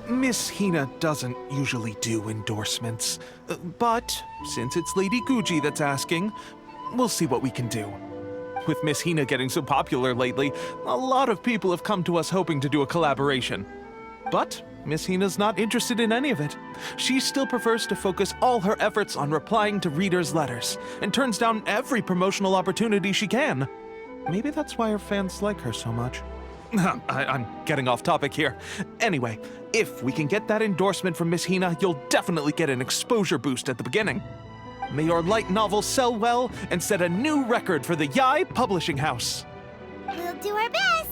Miss Hina doesn't usually do endorsements, but since it's Lady Guji that's asking, we'll see what we can do. With Miss Hina getting so popular lately, a lot of people have come to us hoping to do a collaboration. But Miss Hina's not interested in any of it. She still prefers to focus all her efforts on replying to readers' letters, and turns down every promotional opportunity she can. Maybe that's why her fans like her so much. I'm getting off topic here. Anyway, if we can get that endorsement from Miss Hina, you'll definitely get an exposure boost at the beginning. May your light novel sell well and set a new record for the G.I.X publishing house. We'll do our best.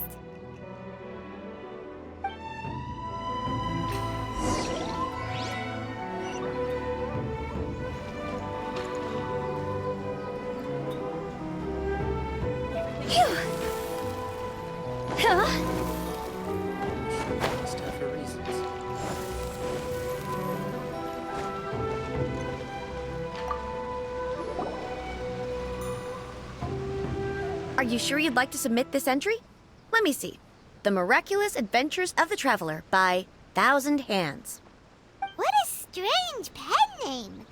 Phew. Huh? Stuff for reasons. Are you sure you'd like to submit this entry? Let me see. The Miraculous Adventures of the Traveler by Thousand Hands. What a strange pen name.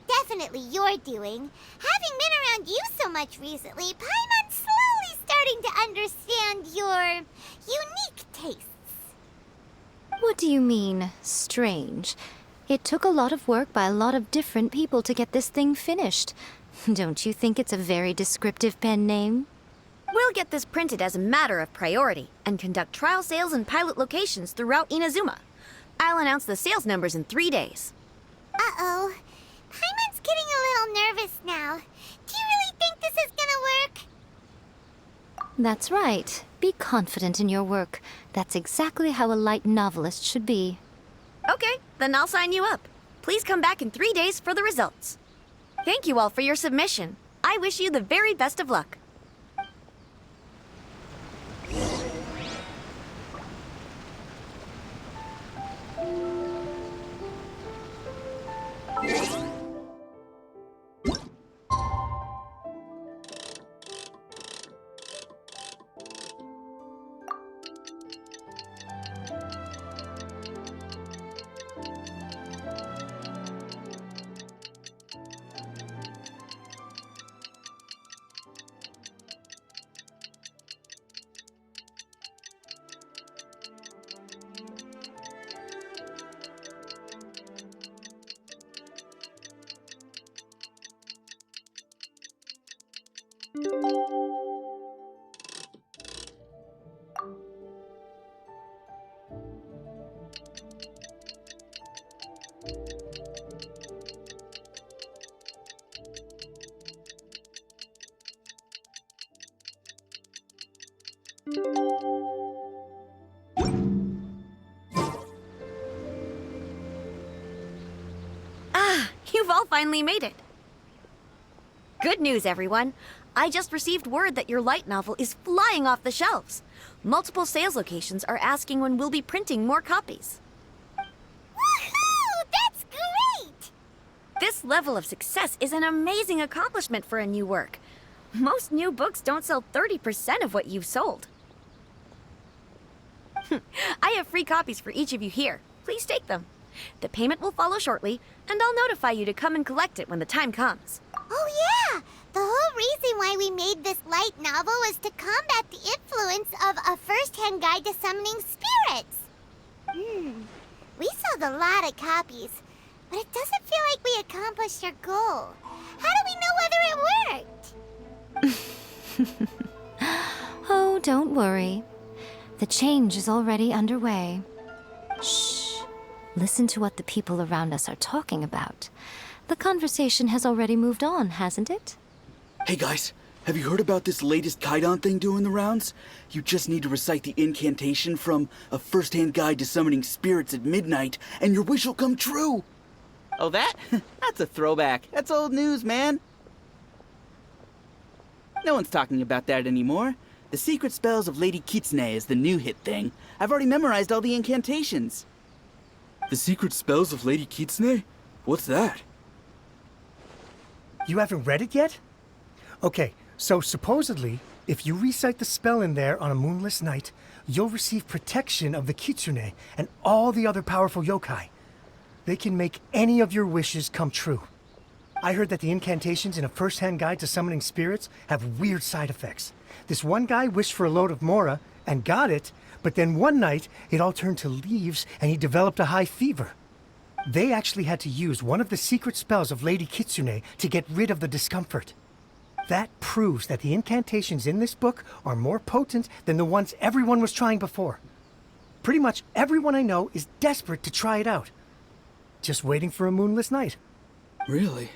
Definitely your doing. Having been around you so much recently, Paimon's slowly starting to understand your unique tastes. What do you mean, strange? It took a lot of work by a lot of different people to get this thing finished. Don't you think it's a very descriptive pen name? We'll get this printed as a matter of priority and conduct trial sales in pilot locations throughout Inazuma. I'll announce the sales numbers in 3 days. Uh-oh. Paimon's getting a little nervous now. Do you really think this is gonna work? That's right. Be confident in your work. That's exactly how a light novelist should be. Okay, then I'll sign you up. Please come back in 3 days for the results. Thank you all for your submission. I wish you the very best of luck. You've all finally made it. Good news, everyone. I just received word that your light novel is flying off the shelves. Multiple sales locations are asking when we'll be printing more copies. Woohoo! That's great! This level of success is an amazing accomplishment for a new work. Most new books don't sell 30% of what you've sold. I have free copies for each of you here. Please take them. The payment will follow shortly, and I'll notify you to come and collect it when the time comes. Oh yeah! The whole reason why we made this light novel was to combat the influence of a first-hand guide to summoning spirits. We sold a lot of copies, but it doesn't feel like we accomplished our goal. How do we know whether it worked? Oh, don't worry. The change is already underway. Shh. Listen to what the people around us are talking about. The conversation has already moved on, hasn't it? Hey guys, have you heard about this latest Kaidan thing doing the rounds? You just need to recite the incantation from A First-Hand Guide to Summoning Spirits at midnight, and your wish will come true! Oh, that? That's a throwback. That's old news, man. No one's talking about that anymore. The Secret Spells of Lady Kitsune is the new hit thing. I've already memorized all the incantations. The Secret Spells of Lady Kitsune? What's that? You haven't read it yet? Okay, so supposedly, if you recite the spell in there on a moonless night, you'll receive protection of the Kitsune and all the other powerful yokai. They can make any of your wishes come true. I heard that the incantations in A First-Hand Guide to Summoning Spirits have weird side effects. This one guy wished for a load of mora and got it, but then one night it all turned to leaves and he developed a high fever. They actually had to use one of the secret spells of Lady Kitsune to get rid of the discomfort. That proves that the incantations in this book are more potent than the ones everyone was trying before. Pretty much everyone I know is desperate to try it out. Just waiting for a moonless night. Really?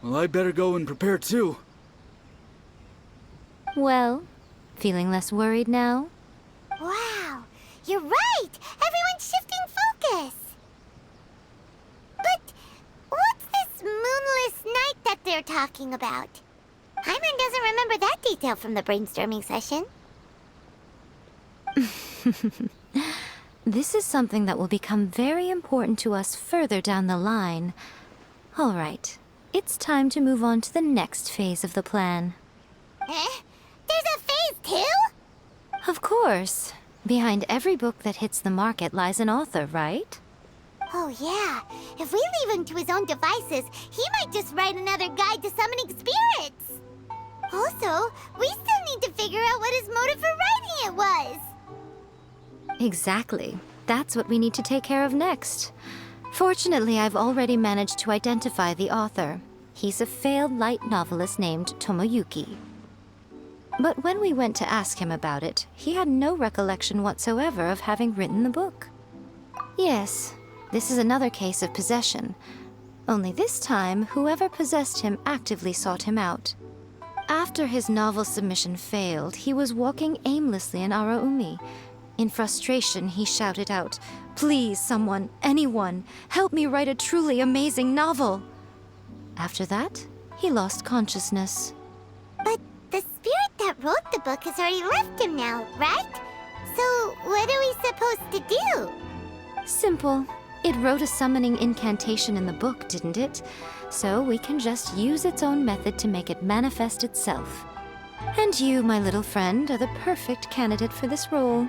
Well, I'd better go and prepare too. Well, feeling less worried now? Wow, you're right! Everyone's shifting focus! But what's this moonless night that they're talking about? Paimon doesn't remember that detail from the brainstorming session. This is something that will become very important to us further down the line. All right, it's time to move on to the next phase of the plan. Eh? There's a phase 2? Of course. Behind every book that hits the market lies an author, right? Oh yeah, if we leave him to his own devices, he might just write another guide to summoning spirits! Also, we still need to figure out what his motive for writing it was! Exactly. That's what we need to take care of next. Fortunately, I've already managed to identify the author. He's a failed light novelist named Tomoyuki. But when we went to ask him about it, he had no recollection whatsoever of having written the book. Yes, this is another case of possession. Only this time, whoever possessed him actively sought him out. After his novel submission failed, he was walking aimlessly in Araumi. In frustration, he shouted out, "Please, someone, anyone, help me write a truly amazing novel!" After that, he lost consciousness. But the spirit that wrote the book has already left him now, right? So what are we supposed to do? Simple. It wrote a summoning incantation in the book, didn't it? So we can just use its own method to make it manifest itself. And you, my little friend, are the perfect candidate for this role.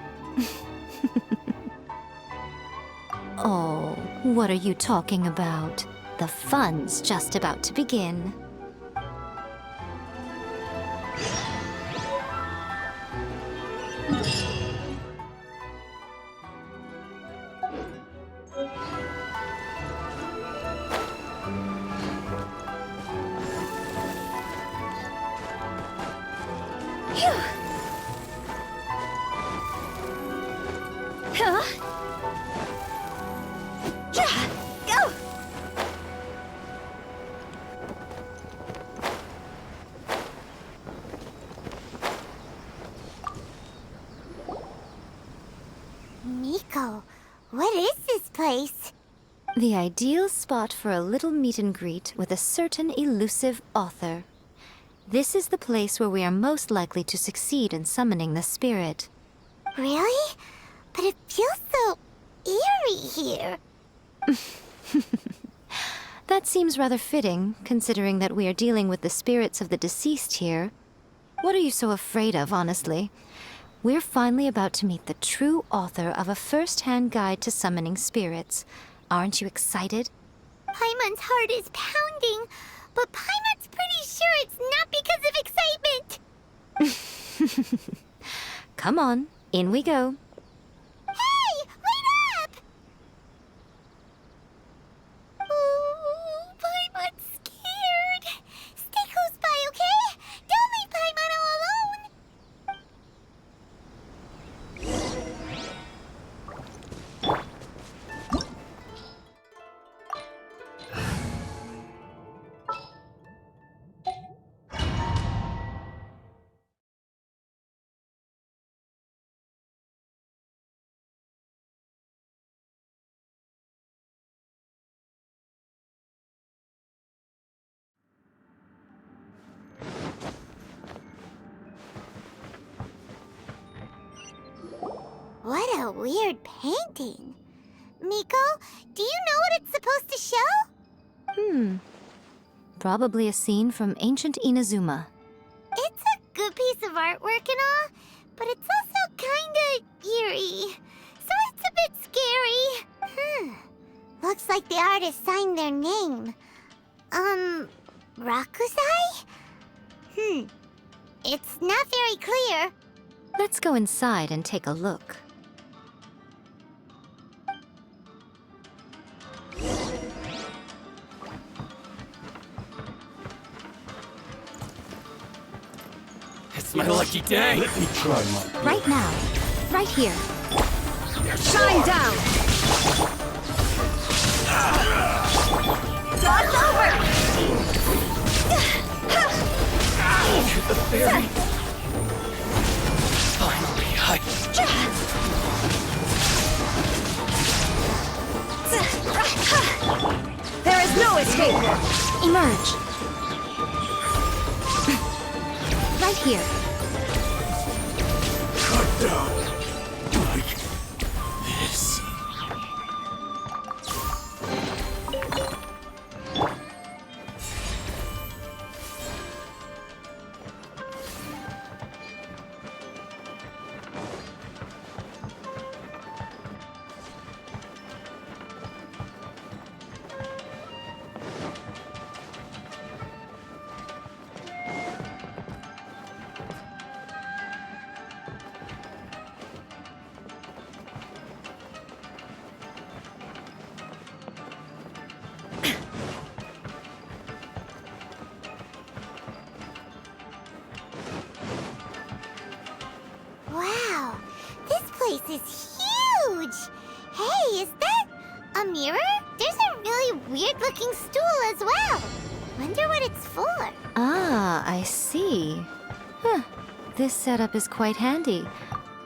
Oh, what are you talking about? The fun's just about to begin. Miko, what is this place? The ideal spot for a little meet and greet with a certain elusive author. This is the place where we are most likely to succeed in summoning the spirit. Really? But it feels so eerie here. That seems rather fitting, considering that we are dealing with the spirits of the deceased here. What are you so afraid of, honestly? We're finally about to meet the true author of A First-Hand Guide to Summoning Spirits. Aren't you excited? Paimon's heart is pounding, but Paimon's pretty sure it's not because of excitement. Come on, in we go. Hey, wait up! Ooh, Paimon's scared. Stay close by, okay? Don't leave Paimon all alone. a weird painting. Miko, do you know what it's supposed to show? Probably a scene from ancient Inazuma. It's a good piece of artwork and all, but it's also kinda eerie. So it's a bit scary. Looks like the artist signed their name. Rakusai? It's not very clear. Let's go inside and take a look. It's my lucky day. Let me try my... Right now. Right here. Shine down! Dodge over! The fairy. Finally, There is no escape! Emerge. Right here. cut down. Like this. Wow, this place is huge! Hey, is that a mirror? There's a really weird-looking stool as well. Wonder what it's for. Ah, I see. Huh. This setup is quite handy.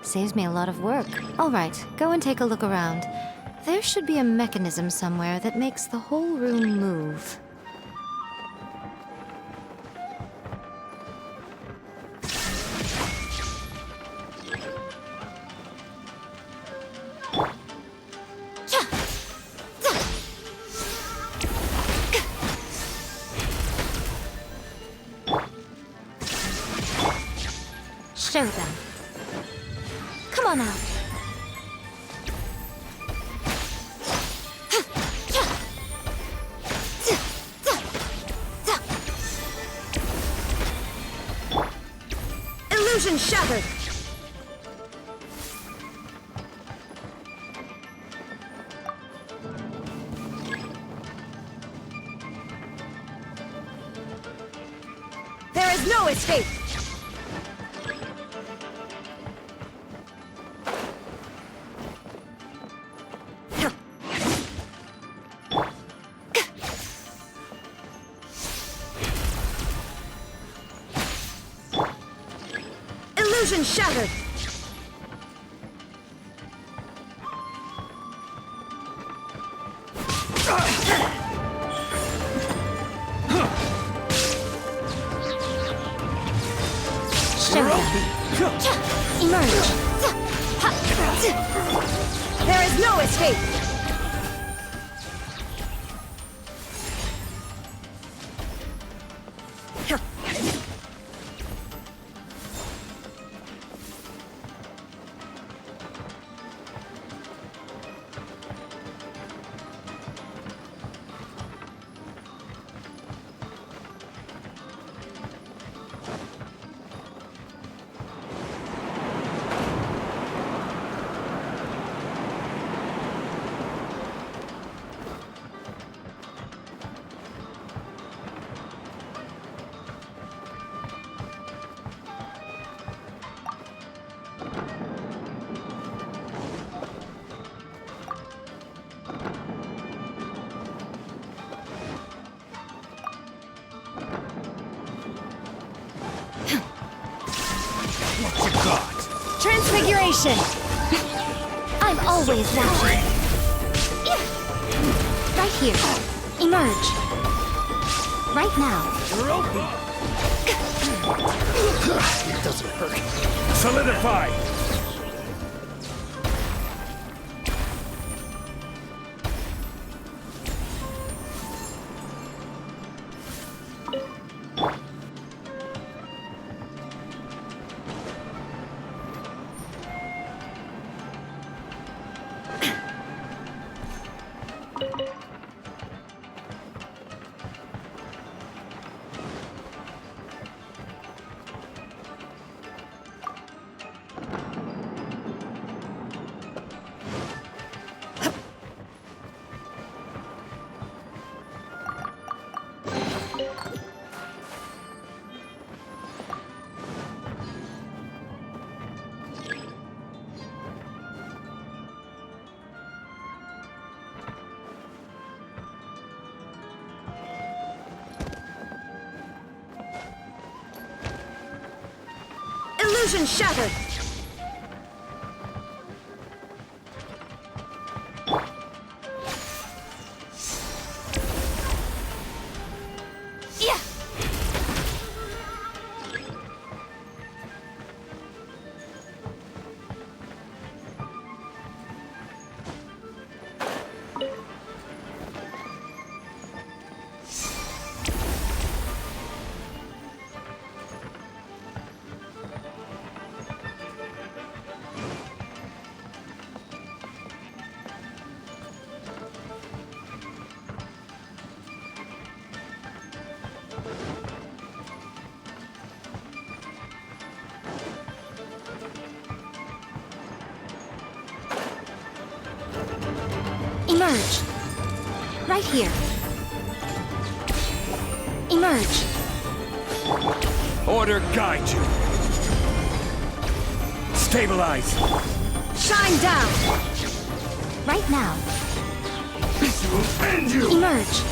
Saves me a lot of work. All right, go and take a look around. There should be a mechanism somewhere that makes the whole room move. Show them. Come on out. Illusion shattered! There is no escape! Illusion shattered! Show them. Emerge. There is no escape! What you got? Transfiguration! I'm always watching. Right here. Emerge. Right now. It doesn't hurt. Solidify! Illusion shattered! Yeah! Emerge. Right here. Emerge. Order guide you. Stabilize. Shine down! Right now. This will end you. Emerge.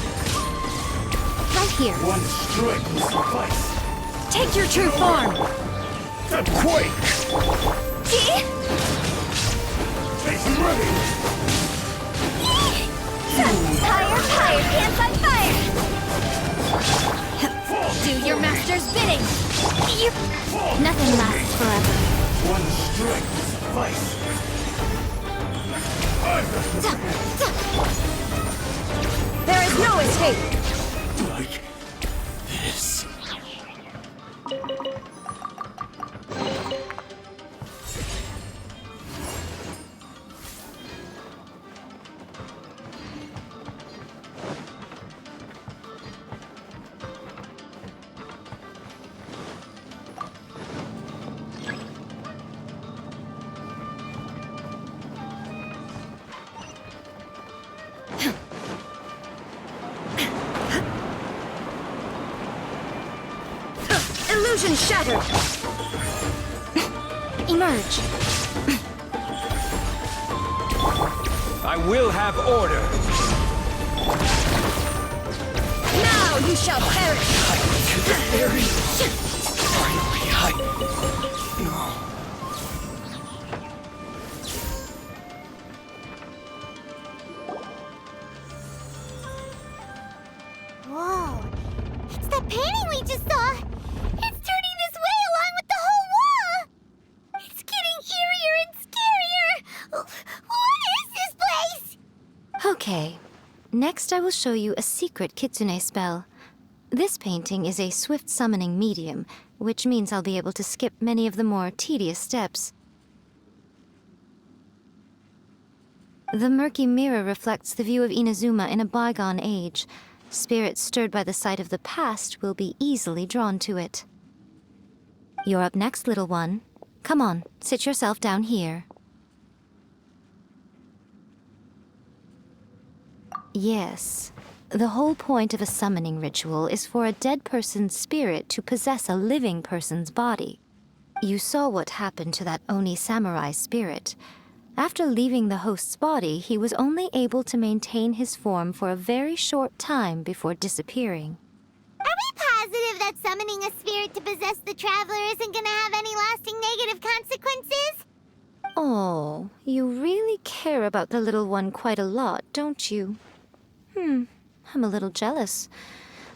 Right here. One strike will suffice. Take your true form! The quake. Face ready. Fire, pants on fire! Do your master's bidding! Nothing lasts forever. One strike will suffice. There is no escape! Like this. Illusion shattered! Emerge. I will have order. Now you shall perish! To the very finally, Whoa. It's that painting we just saw. It's turning this way along with the whole wall. It's getting eerier and scarier. What is this place? Okay. Next, I will show you a secret kitsune spell. This painting is a swift summoning medium, which means I'll be able to skip many of the more tedious steps. The murky mirror reflects the view of Inazuma in a bygone age. Spirits stirred by the sight of the past will be easily drawn to it. You're up next, little one. Come on, sit yourself down here. Yes. The whole point of a summoning ritual is for a dead person's spirit to possess a living person's body. You saw what happened to that Oni samurai spirit. After leaving the host's body, he was only able to maintain his form for a very short time before disappearing. Are we positive that summoning a spirit to possess the traveler isn't gonna have any lasting negative consequences? Oh, you really care about the little one quite a lot, don't you? I'm a little jealous.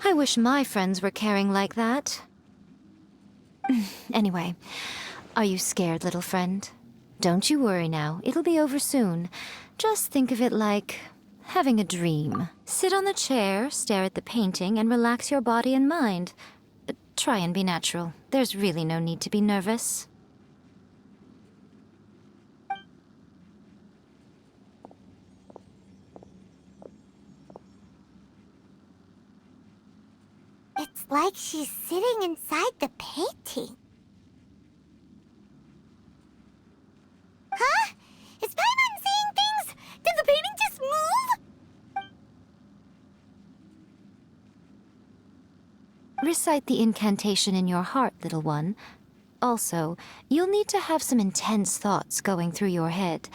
I wish my friends were caring like that. Anyway, are you scared, little friend? Don't you worry now, it'll be over soon. Just think of it like having a dream. Sit on the chair, stare at the painting, and relax your body and mind. Try and be natural. There's really no need to be nervous. It's like she's sitting inside the painting. Huh? Is Paimon seeing things? Did the painting just move? Recite the incantation in your heart, little one. Also, you'll need to have some intense thoughts going through your head.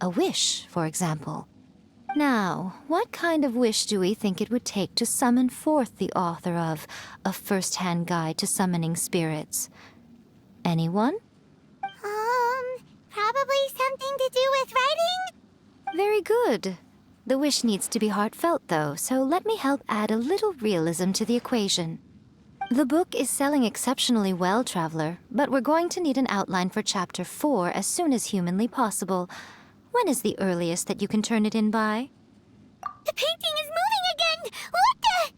A wish, for example. Now, what kind of wish do we think it would take to summon forth the author of A First-Hand Guide to Summoning Spirits? Anyone? something to do with writing? Very good. The wish needs to be heartfelt, though, so let me help add a little realism to the equation. The book is selling exceptionally well, Traveler, but we're going to need an outline for Chapter 4 as soon as humanly possible. When is the earliest that you can turn it in by? The painting is moving again! What the?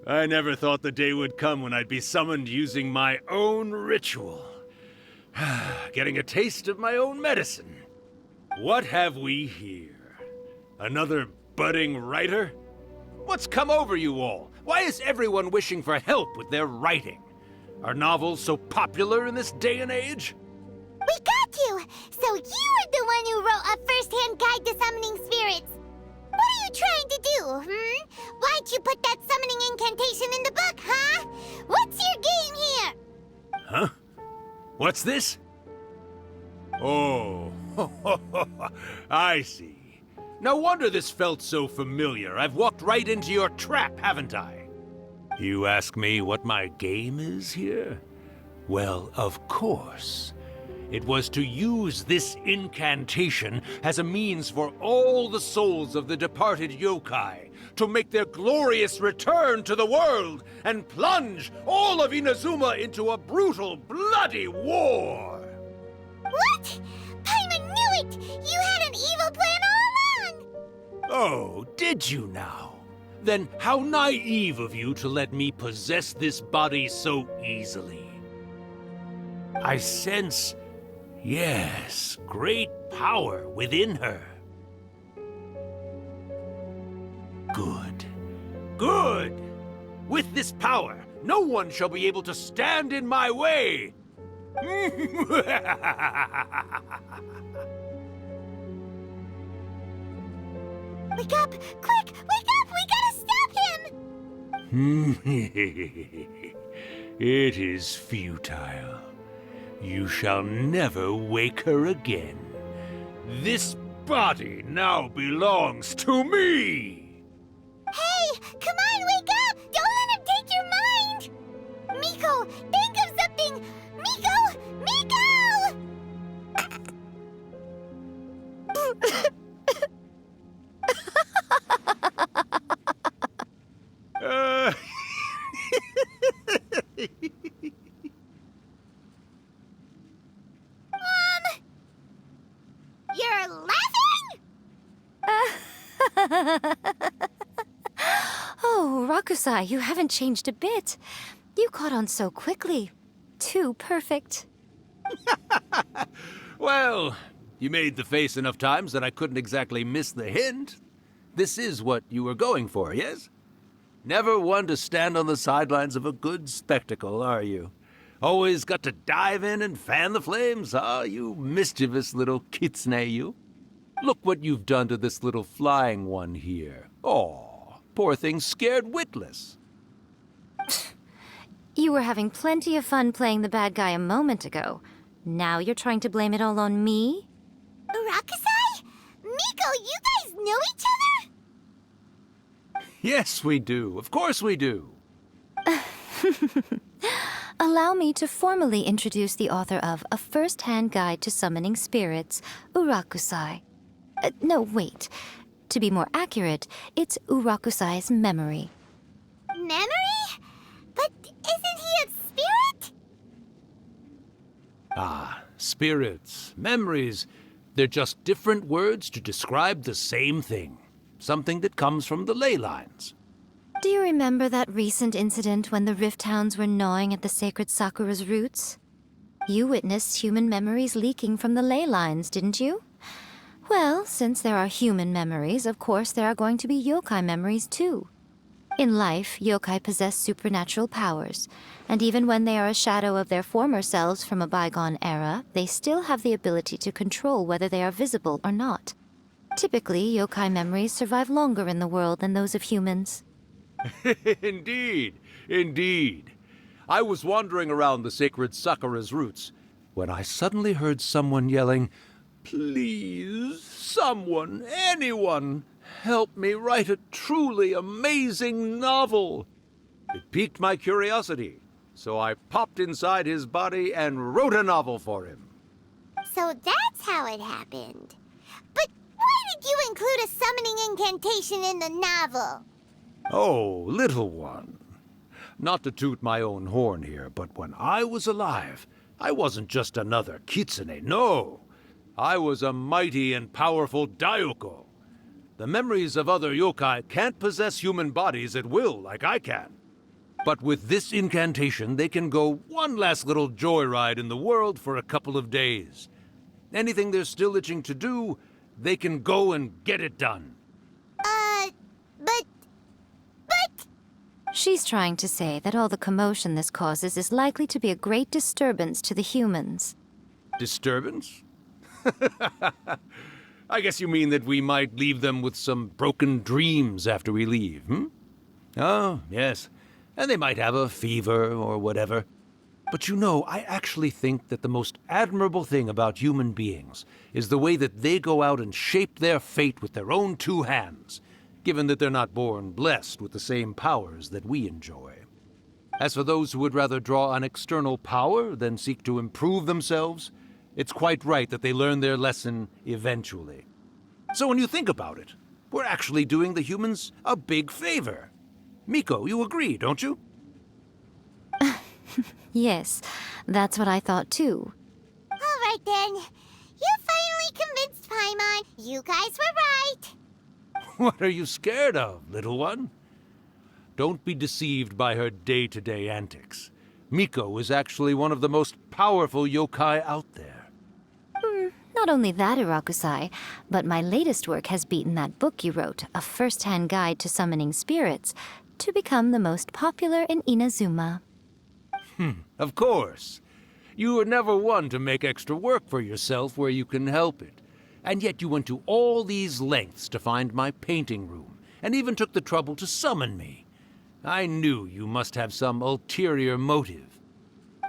I never thought the day would come when I'd be summoned using my own ritual. Getting a taste of my own medicine. What have we here? Another budding writer? What's come over you all? Why is everyone wishing for help with their writing? Are novels so popular in this day and age? We got you! So you were the one who wrote a first-hand guide to summoning spirits! What are you trying to do, Why'd you put that summoning incantation in the book, huh? What's your game here? Huh? What's this? Oh, I see. No wonder this felt so familiar. I've walked right into your trap, haven't I? You ask me what my game is here? Well, of course. It was to use this incantation as a means for all the souls of the departed yokai to make their glorious return to the world and plunge all of Inazuma into a brutal, bloody war! What? Paimon knew it! You had an evil plan all along! Oh, did you now? Then how naive of you to let me possess this body so easily. I sense, yes, great power within her. Good. Good! With this power, no one shall be able to stand in my way! Wake up! Quick! Wake up! We gotta stop him! It is futile. You shall never wake her again. This body now belongs to me! Hey! Come on, wake up! Don't let him take your mind! Miko, think of something! Miko! Miko! You're laughing? Oh, Rakusai, you haven't changed a bit. You caught on so quickly. Too perfect. Well, you made the face enough times that I couldn't exactly miss the hint. This is what you were going for, yes? Never one to stand on the sidelines of a good spectacle, are you? Always got to dive in and fan the flames, huh? You mischievous little kitsune, you. Look what you've done to this little flying one here. Aw, poor thing scared witless. You were having plenty of fun playing the bad guy a moment ago. Now you're trying to blame it all on me? Rakusai? Miko, you guys know each other? Yes, we do. Of course we do. Allow me to formally introduce the author of A First-Hand Guide to Summoning Spirits, Urakusai. No, wait. To be more accurate, it's Urakusai's memory. Memory? But isn't he a spirit? Ah, spirits, memories. They're just different words to describe the same thing. Something that comes from the ley lines. Do you remember that recent incident when the Rift Hounds were gnawing at the sacred Sakura's roots? You witnessed human memories leaking from the ley lines, didn't you? Well, since there are human memories, of course there are going to be yokai memories too. In life, yokai possess supernatural powers, and even when they are a shadow of their former selves from a bygone era, they still have the ability to control whether they are visible or not. Typically, yokai memories survive longer in the world than those of humans. Indeed, indeed. I was wandering around the sacred Sakura's roots when I suddenly heard someone yelling, "Please, someone, anyone, help me write a truly amazing novel." It piqued my curiosity, so I popped inside his body and wrote a novel for him. So that's how it happened. But why did you include a summoning incantation in the novel? Oh, little one. Not to toot my own horn here, but when I was alive, I wasn't just another kitsune, no. I was a mighty and powerful Daiyoko. The memories of other yokai can't possess human bodies at will like I can. But with this incantation, they can go one last little joyride in the world for a couple of days. Anything they're still itching to do, they can go and get it done. But... She's trying to say that all the commotion this causes is likely to be a great disturbance to the humans. Disturbance? I guess you mean that we might leave them with some broken dreams after we leave, hmm? Oh, yes. And they might have a fever or whatever. But you know, I actually think that the most admirable thing about human beings is the way that they go out and shape their fate with their own two hands, given that they're not born blessed with the same powers that we enjoy. As for those who would rather draw on external power than seek to improve themselves, it's quite right that they learn their lesson eventually. So when you think about it, we're actually doing the humans a big favor. Miko, you agree, don't you? Yes, that's what I thought too. All right then. You finally convinced Paimon. You guys were right. What are you scared of, little one? Don't be deceived by her day-to-day antics. Miko is actually one of the most powerful yokai out there. Not only that, Irakusai, but my latest work has beaten that book you wrote, A First-Hand Guide to Summoning Spirits, to become the most popular in Inazuma. Of course. You were never one to make extra work for yourself where you can help it. And yet you went to all these lengths to find my painting room, and even took the trouble to summon me. I knew you must have some ulterior motive.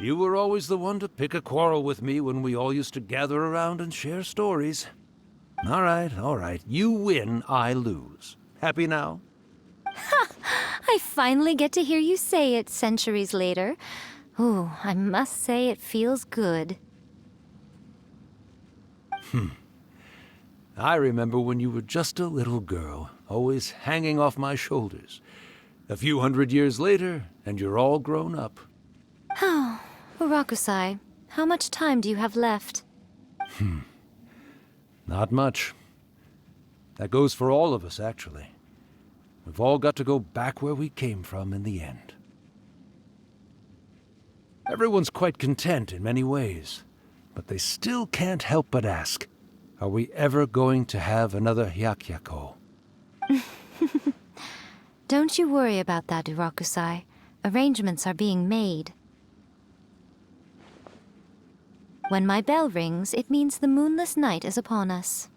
You were always the one to pick a quarrel with me when we all used to gather around and share stories. All right. You win, I lose. Happy now? I finally get to hear you say it centuries later. Ooh, I must say it feels good. I remember when you were just a little girl, always hanging off my shoulders. A few 100 years later, and you're all grown up. Oh, Urakusai, how much time do you have left? Not much. That goes for all of us, actually. We've all got to go back where we came from in the end. Everyone's quite content in many ways, but they still can't help but ask, are we ever going to have another Hyakyako? Don't you worry about that, Urakusai. Arrangements are being made. When my bell rings, it means the moonless night is upon us.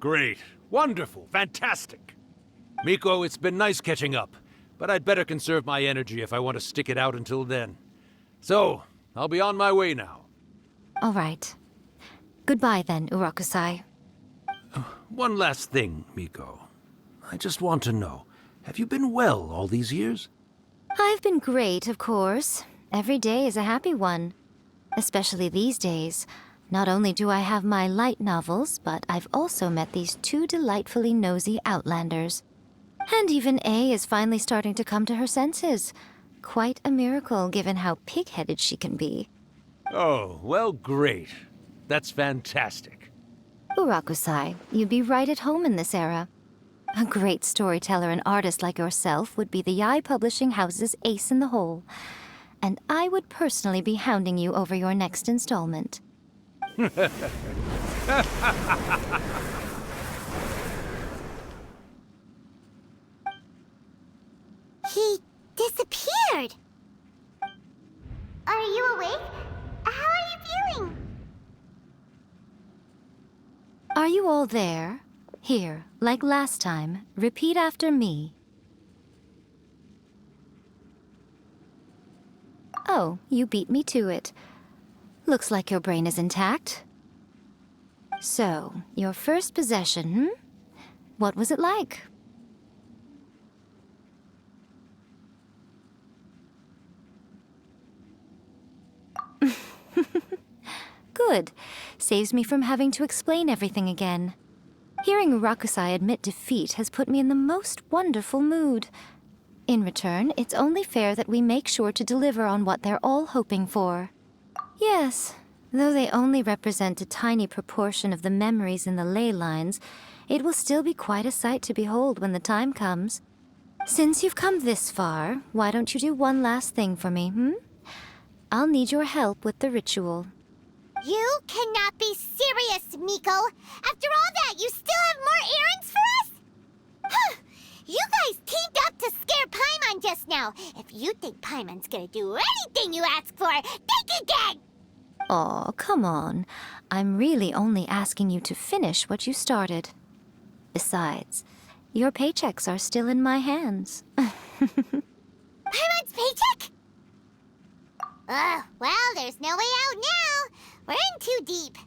Great. Wonderful. Fantastic. Miko, it's been nice catching up, but I'd better conserve my energy if I want to stick it out until then. So, I'll be on my way now. All right. Goodbye then, Urakusai. One last thing, Miko. I just want to know, have you been well all these years? I've been great, of course. Every day is a happy one. Especially these days. Not only do I have my light novels, but I've also met these two delightfully nosy outlanders. And even A is finally starting to come to her senses. Quite a miracle, given how pig-headed she can be. Oh, well, great. That's fantastic. Urakusai, you'd be right at home in this era. A great storyteller and artist like yourself would be the G.I.X publishing house's ace in the hole. And I would personally be hounding you over your next installment. He disappeared. Are you awake? How are you feeling? Are you all there? Here, like last time, repeat after me. Oh, you beat me to it. Looks like your brain is intact. So, your first possession, What was it like? Good. Saves me from having to explain everything again. Hearing Rakusai admit defeat has put me in the most wonderful mood. In return, it's only fair that we make sure to deliver on what they're all hoping for. Yes, though they only represent a tiny proportion of the memories in the ley lines, it will still be quite a sight to behold when the time comes. Since you've come this far, why don't you do one last thing for me, I'll need your help with the ritual. You cannot be serious, Miko! After all that, you still have more errands for us? Huh! You guys teamed up to scare Paimon just now. If you think Paimon's gonna do anything you ask for, think again! Aw, come on. I'm really only asking you to finish what you started. Besides, your paychecks are still in my hands. Paimon's paycheck? Well, there's no way out now. We're in too deep.